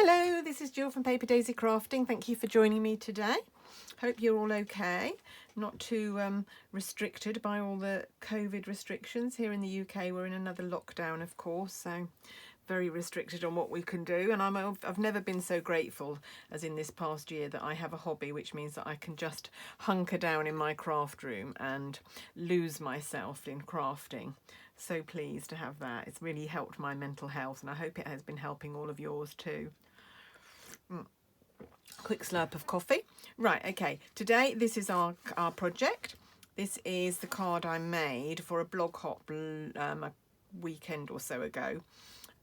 Hello, this is Jill from Paper Daisy Crafting. Thank you for joining me today. Hope you're all okay, not too restricted by all the COVID restrictions. Here in the UK we're in another lockdown, of course, so very restricted on what we can do, and I've never been so grateful as in this past year that I have a hobby, which means that I can just hunker down in my craft room and lose myself in crafting. So pleased to have that. It's really helped my mental health, and I hope it has been helping all of yours too. Quick slurp of coffee. Right, okay, today this is our project. This is the card I made for a blog hop a weekend or so ago.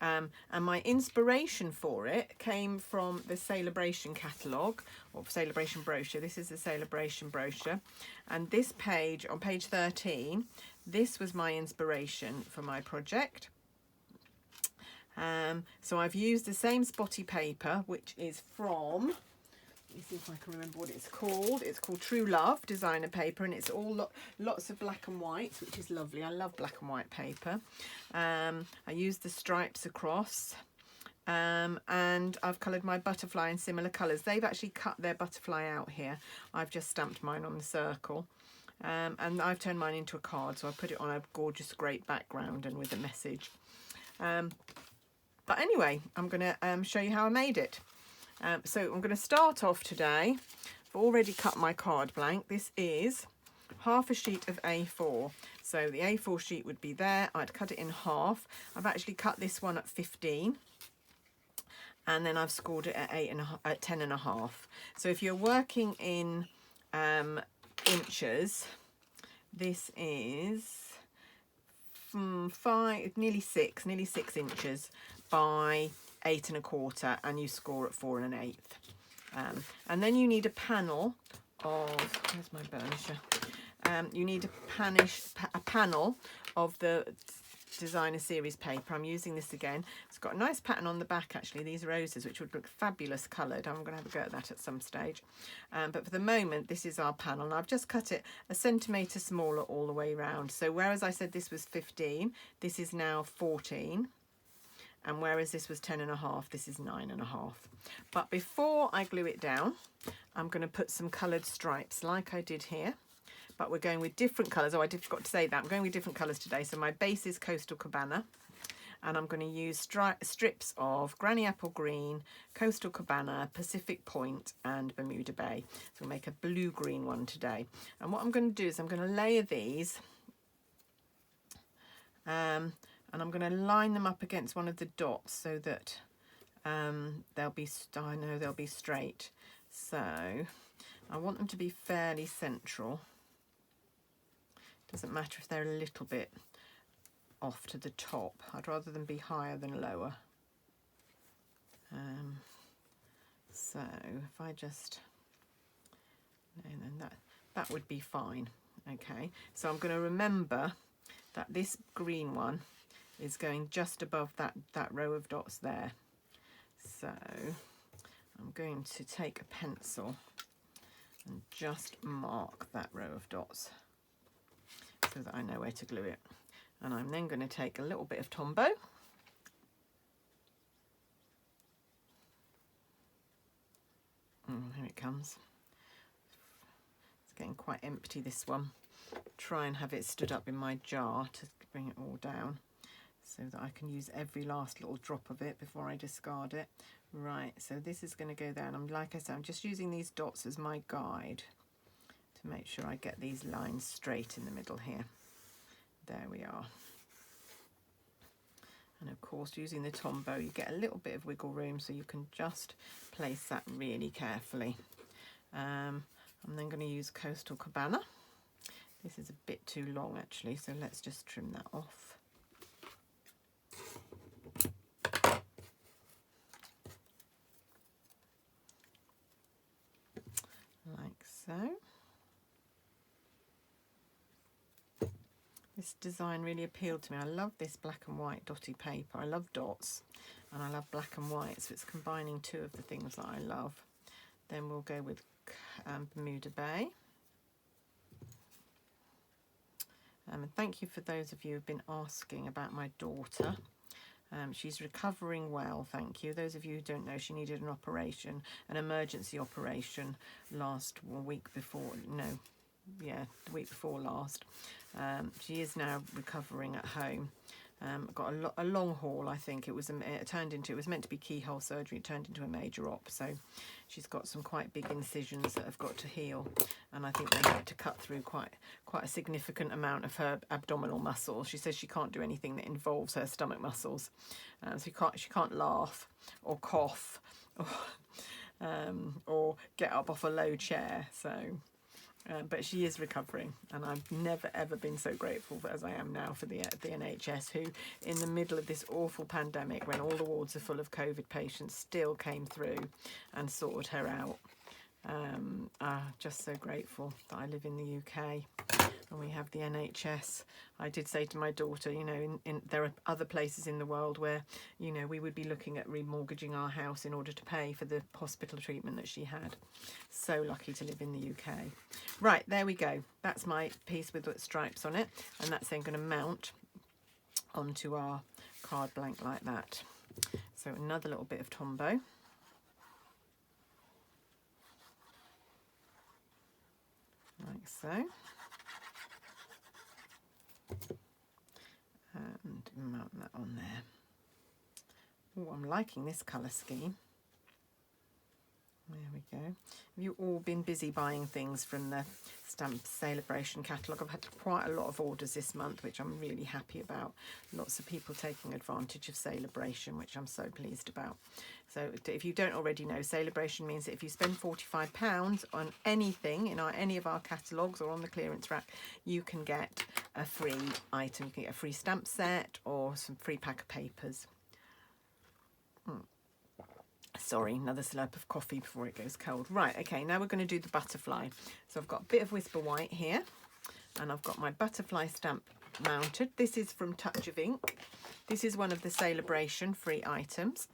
And my inspiration for it came from the Sale-A-Bration catalogue, or Sale-A-Bration brochure. This is the Sale-A-Bration brochure. And this page, on page 13, this was my inspiration for my project. So I've used the same spotty paper, which is from, let me see if I can remember what it's called. It's called True Love designer paper, and it's all lots of black and white, which is lovely. I love black and white paper. I used the stripes across, and I've coloured my butterfly in similar colours. They've actually cut their butterfly out here. I've just stamped mine on the circle, and I've turned mine into a card, so I put it on a gorgeous great background and with a message. But anyway, I'm going to show you how I made it. So I'm going to start off today. I've already cut my card blank. This is half a sheet of A4. So the A4 sheet would be there. I'd cut it in half. I've actually cut this one at 15. And then I've scored it at 10 and a half. So if you're working in inches, this is nearly six inches by 8 1/4, and you score at 4 1/8. And then you need a panel of, where's my burnisher? You need a panel of the designer series paper. I'm using this again. It's got a nice pattern on the back actually, these roses, which would look fabulous coloured. I'm going to have a go at that at some stage. But for the moment, this is our panel, and I've just cut it a centimetre smaller all the way round. So whereas I said this was 15, this is now 14. And whereas this was 10 and a half, this is 9 and a half. But before I glue it down, I'm going to put some coloured stripes like I did here. But we're going with different colours. Oh, I forgot to say that. I'm going with different colours today. So my base is Coastal Cabana. And I'm going to use strips of Granny Apple Green, Coastal Cabana, Pacific Point and Bermuda Bay. So we'll make a blue-green one today. And what I'm going to do is I'm going to layer these. And I'm going to line them up against one of the dots so that they'll be straight. So I want them to be fairly central. Doesn't matter if they're a little bit off to the top. I'd rather them be higher than lower. So if I just, and then that would be fine. Okay, so I'm going to remember that this green one is going just above that row of dots there. So I'm going to take a pencil and just mark that row of dots so that I know where to glue it. And I'm then going to take a little bit of Tombow. Here it comes. It's getting quite empty, this one. Try and have it stood up in my jar to bring it all down so that I can use every last little drop of it before I discard it. Right, so this is going to go there, and like I said, I'm just using these dots as my guide to make sure I get these lines straight in the middle here. There we are. And of course, using the Tombow, you get a little bit of wiggle room, so you can just place that really carefully. I'm then going to use Coastal Cabana. This is a bit too long actually, so let's just trim that off. Like so. This design really appealed to me. I love this black and white dotty paper. I love dots and I love black and white, so it's combining two of the things that I love. Then we'll go with Bermuda Bay. And thank you for those of you who've been asking about my daughter. She's recovering well, thank you. Those of you who don't know, she needed an operation, an emergency operation the week before last. She is now recovering at home. Got a long haul, I think. It was meant to be keyhole surgery. It turned into a major op, so she's got some quite big incisions that have got to heal, and I think they had to cut through quite a significant amount of her abdominal muscles. She says she can't do anything that involves her stomach muscles, so she can't laugh or cough or get up off a low chair. So. But she is recovering, and I've never ever been so grateful as I am now for the NHS, who in the middle of this awful pandemic, when all the wards are full of COVID patients, still came through and sorted her out. Just so grateful that I live in the UK and we have the NHS. I did say to my daughter, you know, there are other places in the world where, you know, we would be looking at remortgaging our house in order to pay for the hospital treatment that she had. So lucky to live in the UK. Right, there we go. That's my piece with stripes on it, and that's then going to mount onto our card blank like that. So another little bit of Tombow. Like so. And mount that on there. Oh, I'm liking this colour scheme. There we go. Have you all been busy buying things from the Sale-A-Bration catalogue? I've had quite a lot of orders this month, which I'm really happy about. Lots of people taking advantage of Sale-A-Bration, which I'm so pleased about. So if you don't already know, Sale-A-Bration means that if you spend £45 on anything in any of our catalogues or on the clearance rack, you can get a free item. You can get a free stamp set or some free pack of papers. Sorry, another slurp of coffee before it goes cold. Right, okay, now we're going to do the butterfly. So I've got a bit of Whisper White here, and I've got my butterfly stamp mounted. This is from Touch of Ink. This is one of the Sale-A-Bration free items.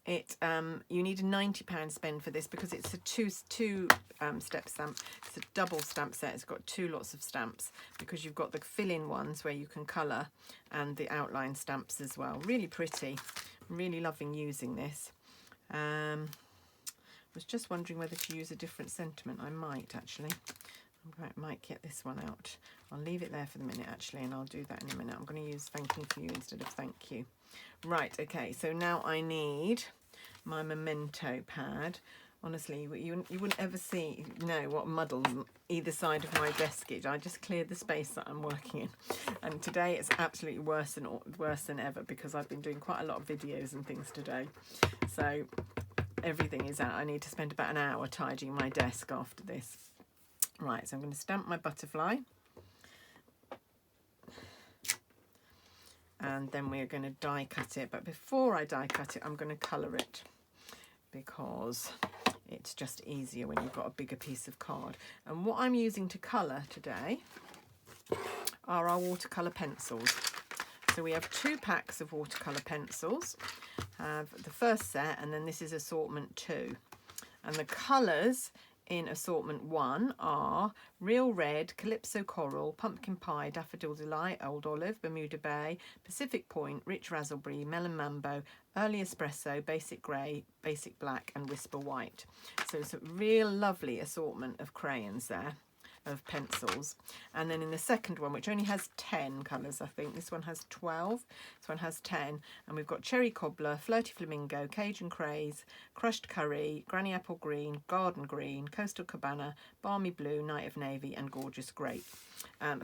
You need a £90 spend for this because it's a two step stamp. It's a double stamp set. It's got two lots of stamps because you've got the fill-in ones where you can colour and the outline stamps as well. Really pretty. I'm really loving using this. I was just wondering whether to use a different sentiment. I might actually. I might get this one out. I'll leave it there for the minute actually, and I'll do that in a minute. I'm going to use thanking for you instead of thank you. Right, okay, so now I need my memento pad. Honestly, you wouldn't ever know what muddles either side of my desk is. I just cleared the space that I'm working in, and today it's absolutely worse than ever because I've been doing quite a lot of videos and things today. So everything is out. I need to spend about an hour tidying my desk after this. Right, so I'm going to stamp my butterfly, and then we're going to die cut it. But before I die cut it, I'm going to colour it because it's just easier when you've got a bigger piece of card. And what I'm using to colour today are our watercolour pencils. So we have 2 packs of watercolour pencils. Have the first set, and then this is assortment 2. And the colours in assortment 1 are Real Red, Calypso Coral, Pumpkin Pie, Daffodil Delight, Old Olive, Bermuda Bay, Pacific Point, Rich Raspberry, Melon Mambo, Early Espresso, Basic Grey, Basic Black and Whisper White. So it's a real lovely assortment of crayons there, of pencils. And then in the second one, which only has 10 colours, I think, this one has 12, this one has 10, and we've got Cherry Cobbler, Flirty Flamingo, Cajun Craze, Crushed Curry, Granny Apple Green, Garden Green, Coastal Cabana, Balmy Blue, Night of Navy and Gorgeous Grape.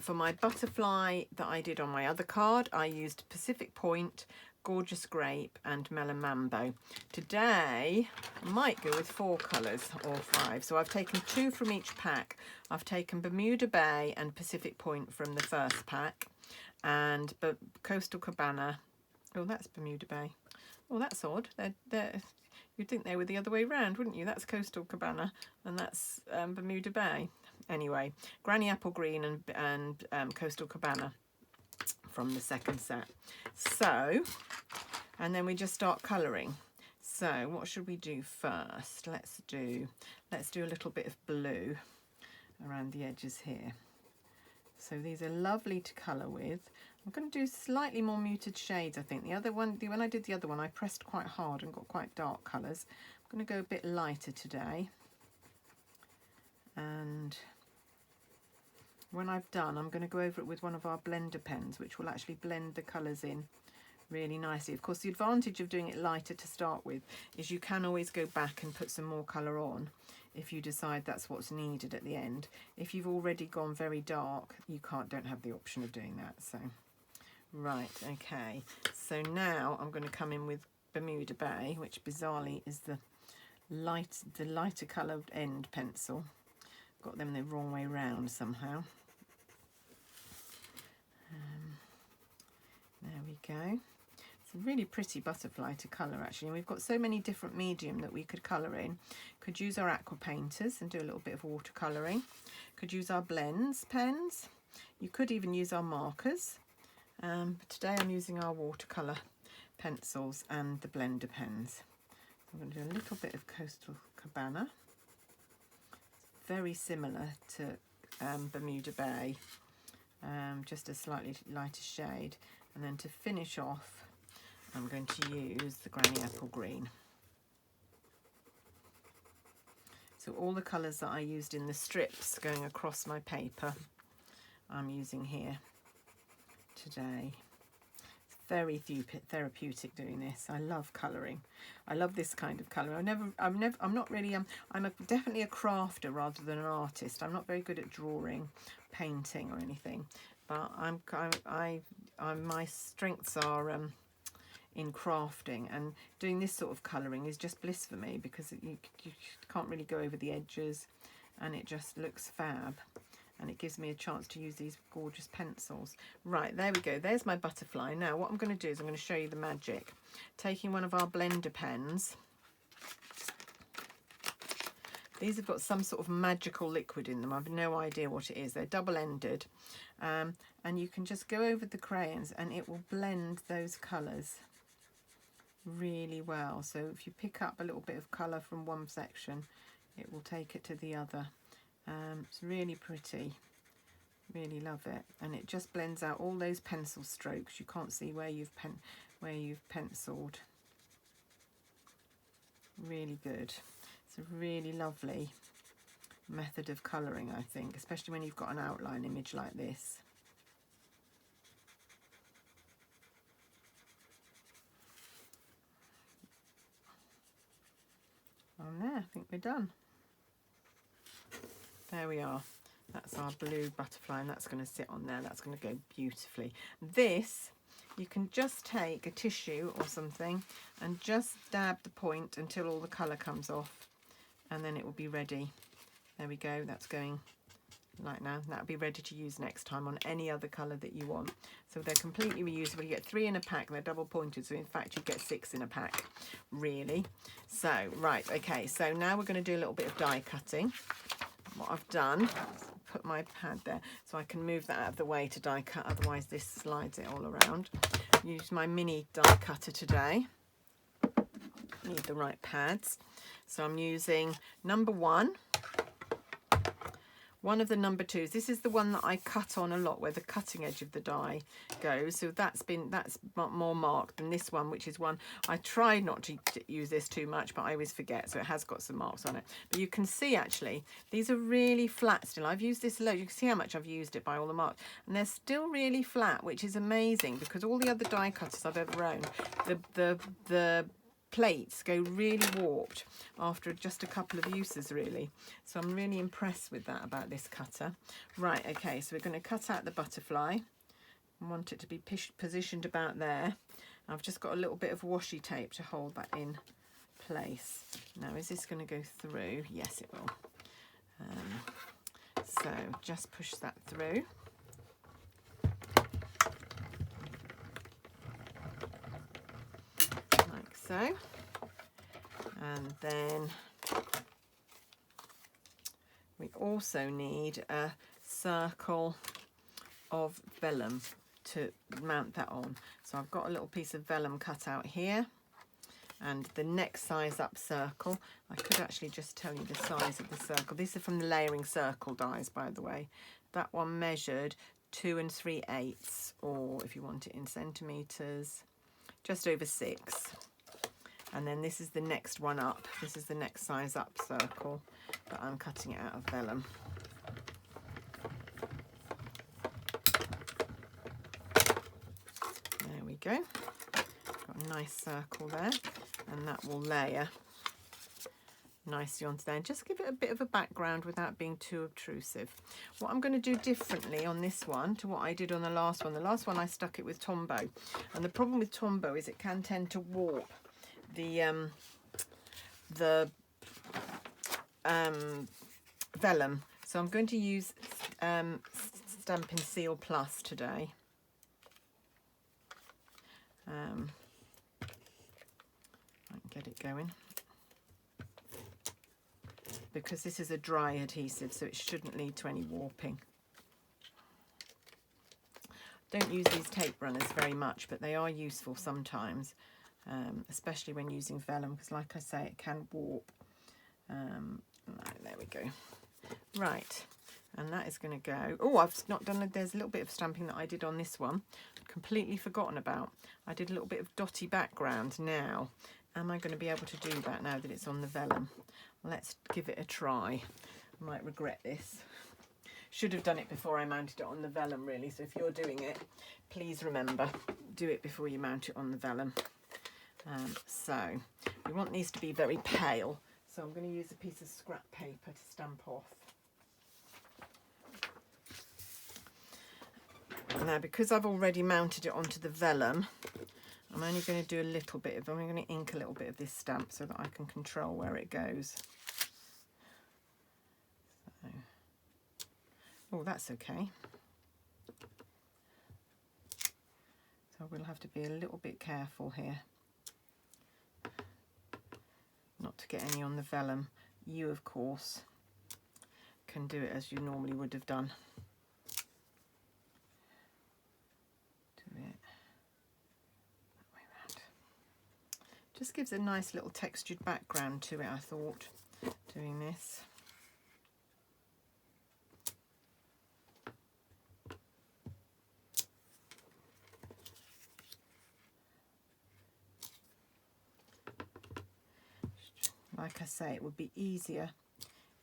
For my butterfly that I did on my other card, I used Pacific Point, Gorgeous Grape and Melon Mambo. Today I might go with 4 colours or 5, so I've taken 2 from each pack. I've taken Bermuda Bay and Pacific Point from the first pack, and Coastal Cabana. Oh, that's Bermuda Bay. Oh, that's odd. You'd think they were the other way round, wouldn't you? That's Coastal Cabana and that's Bermuda Bay. Anyway, Granny Apple Green and Coastal Cabana from the second set. So, and then we just start colouring. So what should we do first? Let's do a little bit of blue around the edges here. So these are lovely to colour with. I'm going to do slightly more muted shades, I think. The other one, when I did the other one, I pressed quite hard and got quite dark colours. I'm going to go a bit lighter today. And when I've done, I'm going to go over it with one of our blender pens, which will actually blend the colours in really nicely. Of course, the advantage of doing it lighter to start with is you can always go back and put some more colour on if you decide that's what's needed at the end. If you've already gone very dark, you don't have the option of doing that. So, right, okay. So now I'm going to come in with Bermuda Bay, which bizarrely is the lighter coloured end pencil. Got them the wrong way round somehow. There we go. It's a really pretty butterfly to colour actually, and we've got so many different medium that we could colour in. Could use our aqua painters and do a little bit of watercolouring. Could use our blends pens. You could even use our markers. But today I'm using our watercolour pencils and the blender pens. I'm going to do a little bit of Coastal Cabana. It's very similar to Bermuda Bay, just a slightly lighter shade. And then to finish off, I'm going to use the Granny Apple Green. So all the colours that I used in the strips going across my paper, I'm using here today. It's very therapeutic doing this. I love colouring. I love this kind of colour. I'm not really, definitely a crafter rather than an artist. I'm not very good at drawing, painting or anything, but my strengths are in crafting, and doing this sort of colouring is just bliss for me because you can't really go over the edges and it just looks fab, and it gives me a chance to use these gorgeous pencils. Right, there we go. There's my butterfly. Now what I'm going to do is I'm going to show you the magic. Taking one of our blender pens. These have got some sort of magical liquid in them. I've no idea what it is. They're double-ended. And you can just go over the crayons and it will blend those colours really well. So if you pick up a little bit of colour from one section, it will take it to the other. It's really pretty. Really love it. And it just blends out all those pencil strokes. You can't see where you've penciled. Really good. It's a really lovely method of colouring, I think, especially when you've got an outline image like this. On there, I think we're done. There we are. That's our blue butterfly, and that's going to sit on there. That's going to go beautifully. This, you can just take a tissue or something and just dab the point until all the colour comes off, and then it will be ready. There we go. That's going like now. That'll be ready to use next time on any other colour that you want. So they're completely reusable. You get 3 in a pack. They're double pointed, so in fact you get 6 in a pack, really. So right, okay, so now we're going to do a little bit of die cutting. What I've done, put my pad there so I can move that out of the way to die cut, otherwise this slides it all around. Use my mini die cutter today. Need the right pads. So I'm using number 1. One of the number 2s. This is the one that I cut on a lot, where the cutting edge of the die goes. So that's more marked than this one, which is one I try not to use this too much, but I always forget. So it has got some marks on it. But you can see actually these are really flat still. I've used this load. You can see how much I've used it by all the marks, and they're still really flat, which is amazing because all the other die cutters I've ever owned, the plates go really warped after just a couple of uses, really. So I'm really impressed with that about this cutter. Right, okay, so we're going to cut out the butterfly. I want it to be positioned about there. I've just got a little bit of washi tape to hold that in place. Now, is this going to go through? Yes, it will. So just push that through. So, and then we also need a circle of vellum to mount that on. So I've got a little piece of vellum cut out here, and the next size up circle, I could actually just tell you the size of the circle. These are from the Layering Circle dies, by the way. That one measured 2 3/8, or if you want it in centimetres, just over 6. And then this is the next one up. This is the next size up circle, but I'm cutting it out of vellum. There we go. Got a nice circle there, and that will layer nicely onto there. And just give it a bit of a background without being too obtrusive. What I'm going to do differently on this one to what I did on the last one. The last one I stuck it with Tombow, and the problem with Tombow is it can tend to warp the vellum. So I'm going to use Stampin' Seal Plus today. I can get it going, because this is a dry adhesive, so it shouldn't lead to any warping. Don't use these tape runners very much, but they are useful sometimes, especially when using vellum, because like I say, it can warp. There we go. Right, and that is going to go. Oh, I've not done it. There's a little bit of stamping that I did on this one, completely forgotten about. I did a little bit of dotty background. Now, am I going to be able to do that now that it's on the vellum? Let's give it a try. I might regret this. Should have done it before I mounted it on the vellum, really. So if you're doing it, please remember, do it before you mount it on the vellum. So we want these to be very pale. So I'm going to use a piece of scrap paper to stamp off. Now, because I've already mounted it onto the vellum, I'm only going to do a little bit of, I'm going to ink a little bit of this stamp so that I can control where it goes. So, oh, that's okay. So we'll have to be a little bit careful here, not to get any on the vellum. You, of course, can do it as you normally would have done. Just gives a nice little textured background to it, I thought, doing this. Like I say, it would be easier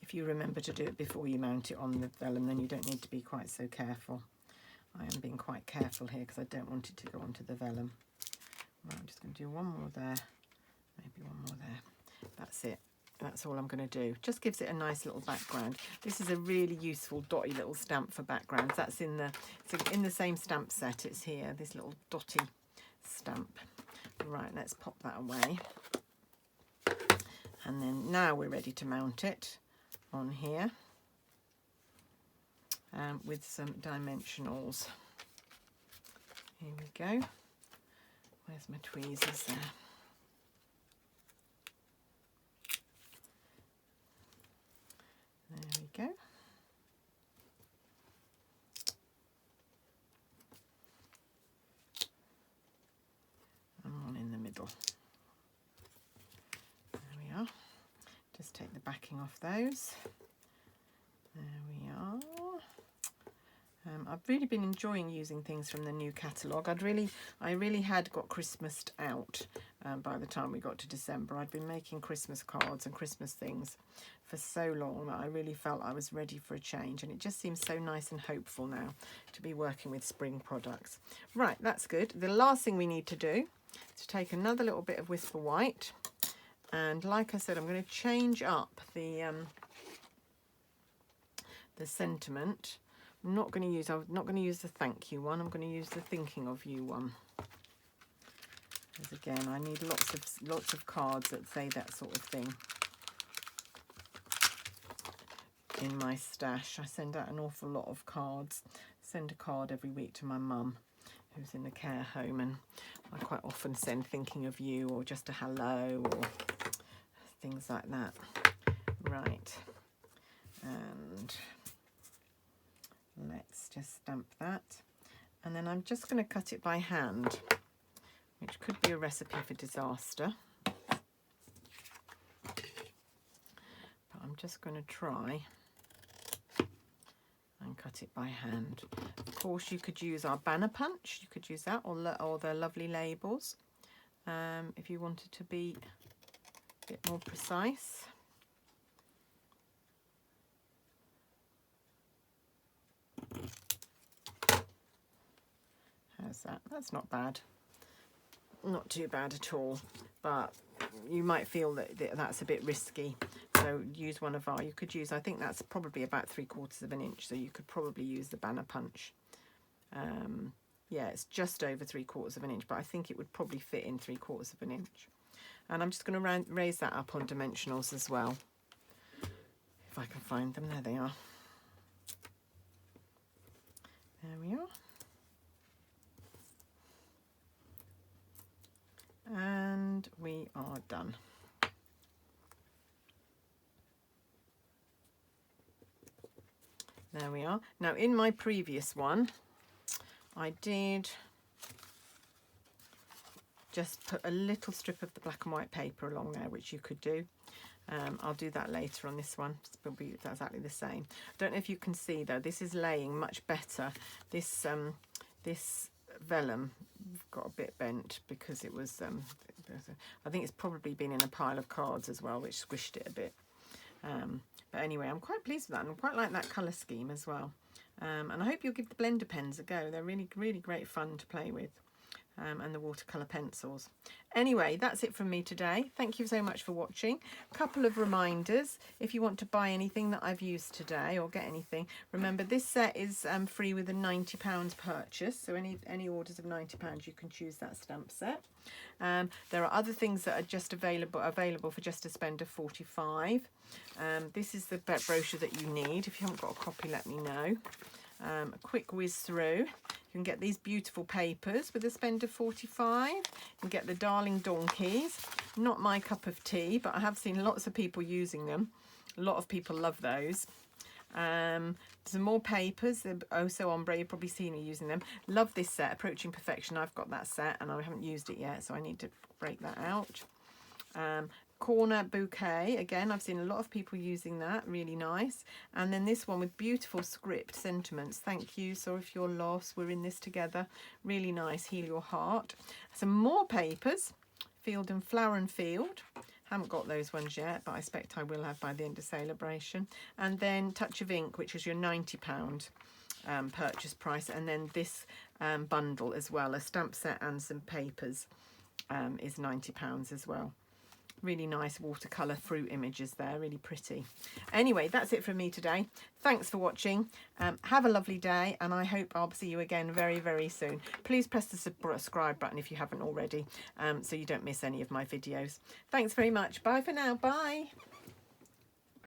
if you remember to do it before you mount it on the vellum, then you don't need to be quite so careful. I am being quite careful here because I don't want it to go onto the vellum. Right, I'm just going to do one more there. Maybe one more there. That's it. That's all I'm going to do. Just gives it a nice little background. This is a really useful dotty little stamp for backgrounds. That's in the same stamp set. It's here, this little dotty stamp. Right, let's pop that away. And then now we're ready to mount it on here with some dimensionals. Here we go. Where's my tweezers there? There we go. And one in the middle. There we are. Just take the backing off those. There we are. I've really been enjoying using things from the new catalogue. I really had got Christmased out by the time we got to December. I'd been making Christmas cards and Christmas things for so long that I really felt I was ready for a change, and it just seems so nice and hopeful now to be working with spring products. Right, that's good. The last thing we need to do is to take another little bit of Whisper White, and like I said, I'm going to change up the sentiment. I'm not going to use the thank you one. I'm going to use the thinking of you one. Because again, I need lots of cards that say that sort of thing in my stash. I send out an awful lot of cards. I send a card every week to my mum, who's in the care home, and I quite often send thinking of you, or just a hello, or things like that. Right, and let's just stamp that, and then I'm just going to cut it by hand, which could be a recipe for disaster, but I'm just going to try and cut cut it by hand. Of course, you could use our banner punch. You could use that, or the lovely labels, if you wanted to be a bit more precise. How's that? That's not bad. Not too bad at all, but you might feel that that's a bit risky. So use one of our, you could use, I think that's probably about 3/4 of an inch, so you could probably use the banner punch. Yeah, it's just over 3/4 of an inch, but I think it would probably fit in 3/4 of an inch. And I'm just going to raise that up on dimensionals as well, if I can find them. There they are. There we are. And we are done. There we are. Now, in my previous one, I did just put a little strip of the black and white paper along there, which you could do. I'll do that later on this one. It'll be exactly the same. I don't know if you can see though, this is laying much better. This this vellum got a bit bent because it was, I think it's probably been in a pile of cards as well, which squished it a bit. But anyway, I'm quite pleased with that, and I quite like that colour scheme as well. And I hope you'll give the blender pens a go. They're really, really great fun to play with. And the watercolour pencils. Anyway, that's it from me today. Thank you so much for watching. A couple of reminders: if you want to buy anything that I've used today or get anything, remember this set is free with a £90 purchase. So any orders of £90, you can choose that stamp set. There are other things that are just available for just a spend of £45. This is the brochure that you need. If you haven't got a copy, let me know. A quick whiz through. You can get these beautiful papers with a spend of £45. You can get the Darling Donkeys. Not my cup of tea, but I have seen lots of people using them. A lot of people love those. Some more papers. They're oh so ombre. You've probably seen me using them. Love this set, Approaching Perfection. I've got that set and I haven't used it yet, so I need to break that out. Corner bouquet, again, I've seen a lot of people using that, really nice. And then this one with beautiful script sentiments. Thank you, sorry if you're lost, we're in this together. Really nice, Heal Your Heart. Some more papers, Field and Flower and Field. Haven't got those ones yet, but I expect I will have by the end of Sale-A-Bration. And then Touch of Ink, which is your £90 purchase price. And then this bundle as well, a stamp set and some papers, is £90 as well. Really nice watercolour fruit images there, really pretty. Anyway, that's it from me today. Thanks for watching. Have a lovely day, and I hope I'll see you again very, very soon. Please press the subscribe button if you haven't already, so you don't miss any of my videos. Thanks very much. Bye for now. Bye.